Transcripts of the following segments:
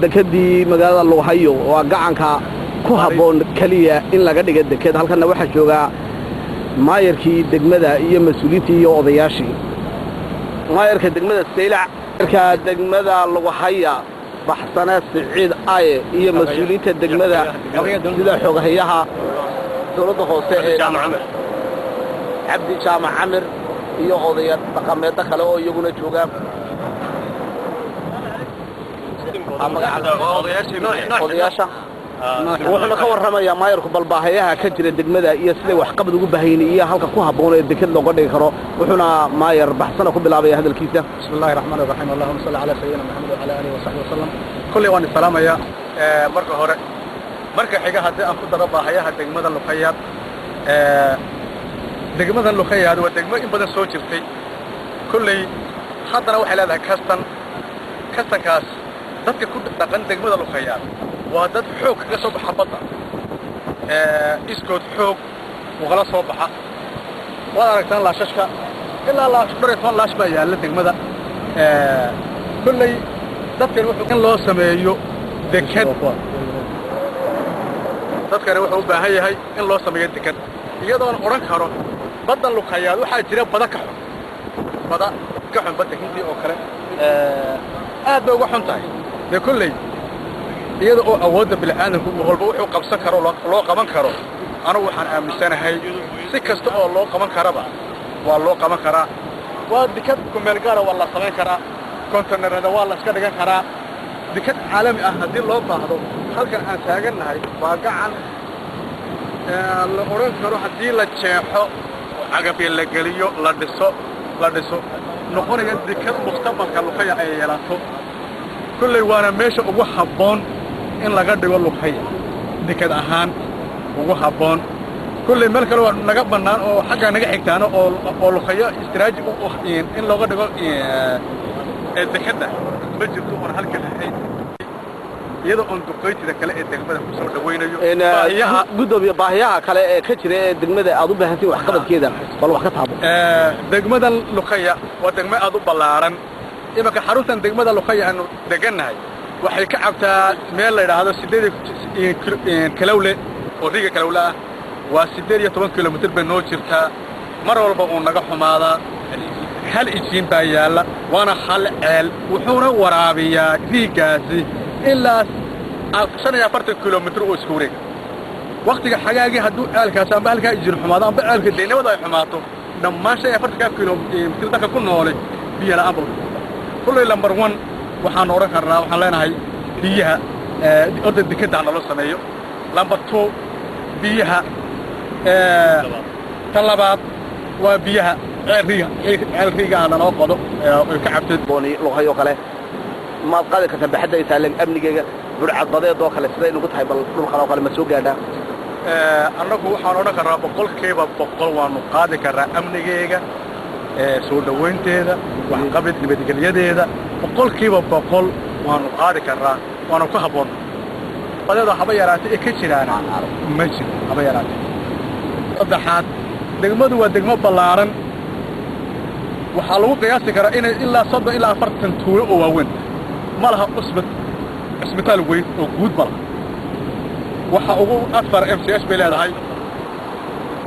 dekadii magaalada lagu hayo waa gacanka ku haboon kaliya in laga dhigo dekad halkana waxa jooga maayarkii degmada iyo mas'uuliyiintii iyo odayaashii maayarka degmada Seylac marka degmada lagu haya baxsana Siciid Aaye iyo mas'uuliyiinta degmada sida xogahayaha dawladda hoose ee Cabdi Jaamac Amir iyo odayaal dhaqameed kale oo iyaguna jooga odayaasha wuxuuna ka warramayaa maayarku balbaahayaha ka jira degmada iyo sida wax qabad ugu baahayn iyo halka ku haboon ee dekad looga dhigi karo wuxuuna maayar baxsana ku bilaabay hadalkiisa bismillaahir rahmaanir rahiim allahumma salli ala sayyidina muhammad wa ala alihi wa sahbihi wasallam kulli waan salaamaya marka hore marka xiga hadii aan ku daro baahayaha degmada Luqayaad degmada Luqayaad waa degmo in badan soo jirtay kulli haddana waxay leedahay kastankaas dadka ku dhaqan degmada Luqayaad waa dad xoog ka soo baxa badda iskood xoog waqala soo baxa waa aragtaan laashashka ilaa la shaqeeyay laash baa yaala degmada kulli dadkan wuxuu in loo sameeyo dekad dadkan wuxuu u baahan yahay in loo sameeyo dekad iyadoo aan oran karo badda Luqayaad waxa jira bada ka xun badda Hindi oo kale aad bay uga xun tahay kulli iyada oo awoodda bilaadanku walba wuxuu qabsan karo loo qaban karo anigu waxaan aaminsanahay si kasta oo loo qaban karaba waa loo qaban karaa waa dekad ku meel gaar ah wala sameyn karaa konteynarada waa la iska dhigan karaa dekad caalami ah hadii loo baahdo halkan aan taaganahay waa gacan la oran karo hadii la jeexo agab la galiyo la dhiso noqonaya dekad mustaqbalka Luqayaad ay yeelato kulli waana meesha ugu haboon in laga dhigo Luqayaad dekad ahaan ugu haboon kulli meel kale waa naga banaan oo xagga naga xigtaano oo Luqayaad istiraatiiji u in looga dhigo dekada ma jirto oo halkan ahayd iyada oo duqeeytida kale ee degmada ku soo dhaweynayo gudoomiye baahiyaha kale ee ka jira ee degmada aad u baahantiin wax qabadkeeda bal wax ka taabo degmada Luqayaad waa degmo aad u ballaaran imaka xaruntan degmada Luqayaad aanu deganahay waxay ka cabtaa meel la yiraahdo 8 kilowle oo riga kilowle ah waa 18 kilomitir bay noo jirtaa mar walba uu naga xumaada hal ijiin baa yaala waana hal ceel wuxuuna waraabiyaa riigaasi ilaa 45 kilomitir oo isku wareeg waqtiga xagaagi haduu aalkaas amba halka ijiin xumaado amba aalka deynawada ay xumaato dhammaan 45 kilomitir dadka ku nool biyo la'aan kulli number 1 waxaan oran karnaa waxaan leenahay biyaha orda dekada loo sameeyo number 2 biyaha talabaad waa biyaha riga aan loo qodo oo ka cabtay booni Luqayaad kale ma qadi ka tabaxday taalan amnigeega burcad badeed oo kale siday ugu tahay bal dhulka kale ma soo gaadha annagu waxaan oran karnaa boqolkiiba boqol waanu qaadi karnaa amnigeega soo dhaweynteeda wax qabad nabadgelyadeeda boqolkiiba boqol waanu qaadi karnaa waanu ka haboon badeeda haba yaraatay ee ka jiraan ma jiro haba yaraatay saddexaad degmadu waa degmo ballaaran waxaa lagu qiyaasi karaa in ilaa 30 ilaa 40 tuulo oo waaweyn ma laha isbitaal weyn oo guud bal waxa ugu afar MCH bay leedahay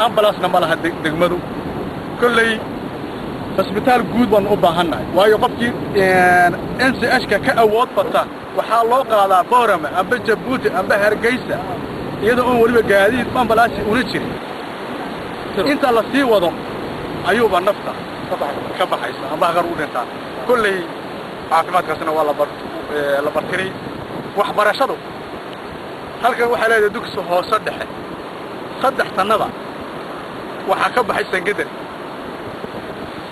ambulance ma laha degmadu kulli isbitaal guud baan u baahanahay waayo qofkii MCH ka awood bata waxa loo qaadaa Boorama amba Jabuuti amba Hargeysa iyadoo oo waliba gaadiid ambulance una jirin inta la sii wado ayuuba nafta ka baxaysa amba qaar u dhintaa kulli caafimaadkaasna waa la bartay wax barashadu halkan waxa leedahay dugsi hoose dhexe 3 sanada waxa ka baxay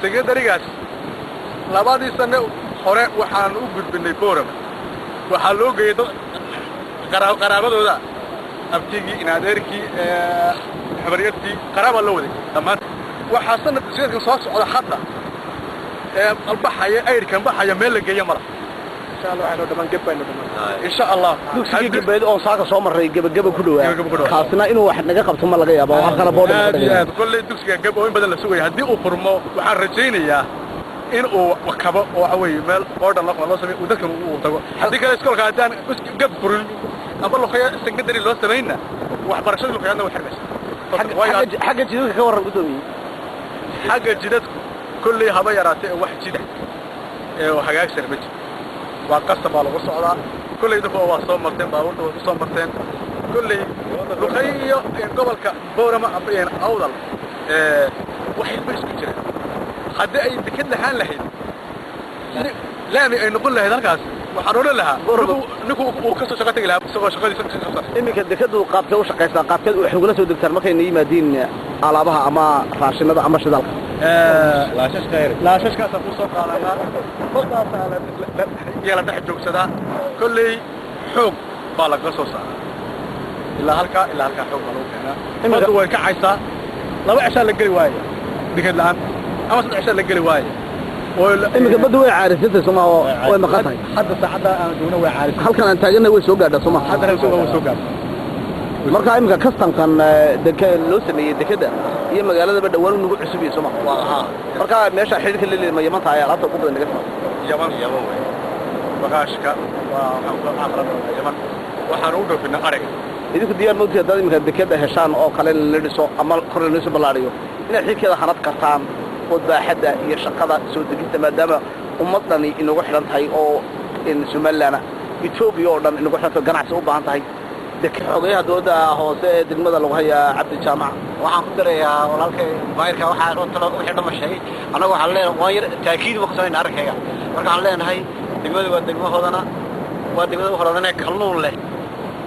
secondary-gaas labadii sano hore waxaan u gudbinay Boorama waxa loo geeyay qaraabadooda abtigii inaadeerkii habariyadii qaraabo la waday dhammaan waxa sanad sidoo soo socda hadda albaxaya ayrkan baxaya meel la geeyo mara insha Allah waxaan dhamaan gabayno dhamaan insha Allah dugsiga gabaydo oo saaka soo maray gabagaba ku dhawaa kaasna inuu wax naga qabto ma laga yaabo wax kala boodin kulli dugsiga gabay in badan la sugay hadii uu furmo waxaan rajaynayaa inuu kabo oo away meel qoodhan loo sameeyo dadkan uu tago hadii kale iskoolka hadaan gab furin aba luqaya secondary loo sameeyna wax barashada luqayna wax xirmaysa xagga jidadka ka waran gudoomiye xagga jidadku kulli haba yaraatay wax jida ee hagaagsan ma jiro waa qasab lagu socdaa kulli dadku waa soo marteen baabuurta waa soo marteen kulli luqayo gobolka boorama abeen awdal wax isku jira haddii ay deked lahaan lahayd laami ay noqon lahayd halkaas waxaan oran lahaa ninku uu ka soo shaqo tagi lahaa isagoo shaqadiisa ka qabsan iminka dekadu qaabka u shaqeysaa qaabkeed wax ugu soo degtaan markay yimaadiin alaabaha ama raashinada ama shidaalka laashashkaas ku soo qaadanaa qofkaas la dhex joogsadaa kulley xoog baa laga soo saaraa ilaa halka xoog baa lagu keenaa imadu way kacaysaa laba cishaa la geli waayo deked la'aan ama saddex cishaa la geli waayo iminka badda way caarisatay Soomaa way maqatay hadda saacada aan joogno way caarisatay halkan aan taagana way soo gaadhay Soomaa hadda way soo gaadhay marka iminka kastamkan deked loo sameeyay dekeda iyo magaalada dhawaan ugu cusub iyo Soomaa waa marka meesha xiriirka leeyahay Yamanta ayaa alaabta ugu badan laga Yaman way bagaashka waa aqrab Yaman waxaan u dhoofinaa ariga idinku diyaar ma tihi dad iminka dekeda heshaan oo kale la dhiso ama kor la dhiso balaariyo inay xilkeeda hanad kartaan wadaaxada iyo shaqada soo degista maadaama ummadani inagu xiran tahay oo in Soomaaliland Ethiopia oo dhan inagu xiran ganacsi u baahan tahay deked xogeeyaha dooda hoose ee degmada lagu hayaa Cabdi Jaamac waxaan ku dareeyaa walaalkay baayirka waxa oo talo wixii dhama sheegay anagu waxaan leenahay waan yar taakiid ma qasanayn arkayga marka waxaan leenahay degmadu waa degmahoodana waa degmada horodana kalluun leh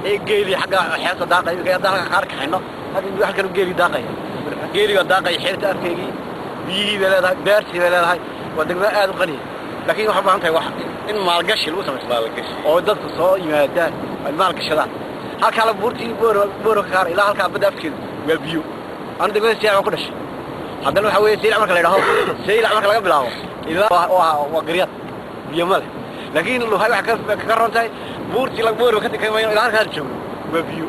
ee geeli xagga xeelta daaqay ka dalka qaar ka hayno hadii halkan geeli daaqay geeliga daaqay xeelta arkaygi biyihii leedahay beertii leedahay waa degmo aad u qani laakiin waxa baahan tahay wax in maalgashi lagu sameeyo maalgashi oo dadku soo yimaadaan maalgashada halka la buurtii booro ka ilaa halka badaafkeedu waa biyo aan degmada siyaabo ku dhashay haddana waxa weeye sayl marka la yiraahdo sayl marka laga bilaabo ilaa waa qariyad biyo male laakiin loo hay wax ka rontay buurtii la booro ka tikaymayo ilaa halka joogo waa biyo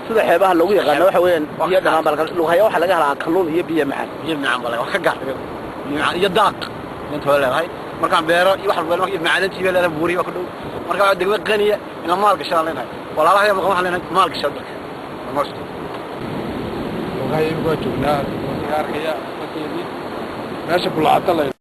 sida xeebaha lagu yaqaan waxa weeyaan biyo dhanaan bal loo hayo waxa laga helaa kalluun iyo biyo macaan bal wax ka gaar iyo daaq inta wala hay markaan beero iyo wax walba iyo macaadantii baa la buuriyo ku dhow marka waa degmo qaniya in maal gashaan leenahay walaalaha ma waxaan leenahay maal gashaan dadka marsto waxay ugu joognaa arkaya markii meesha bulacada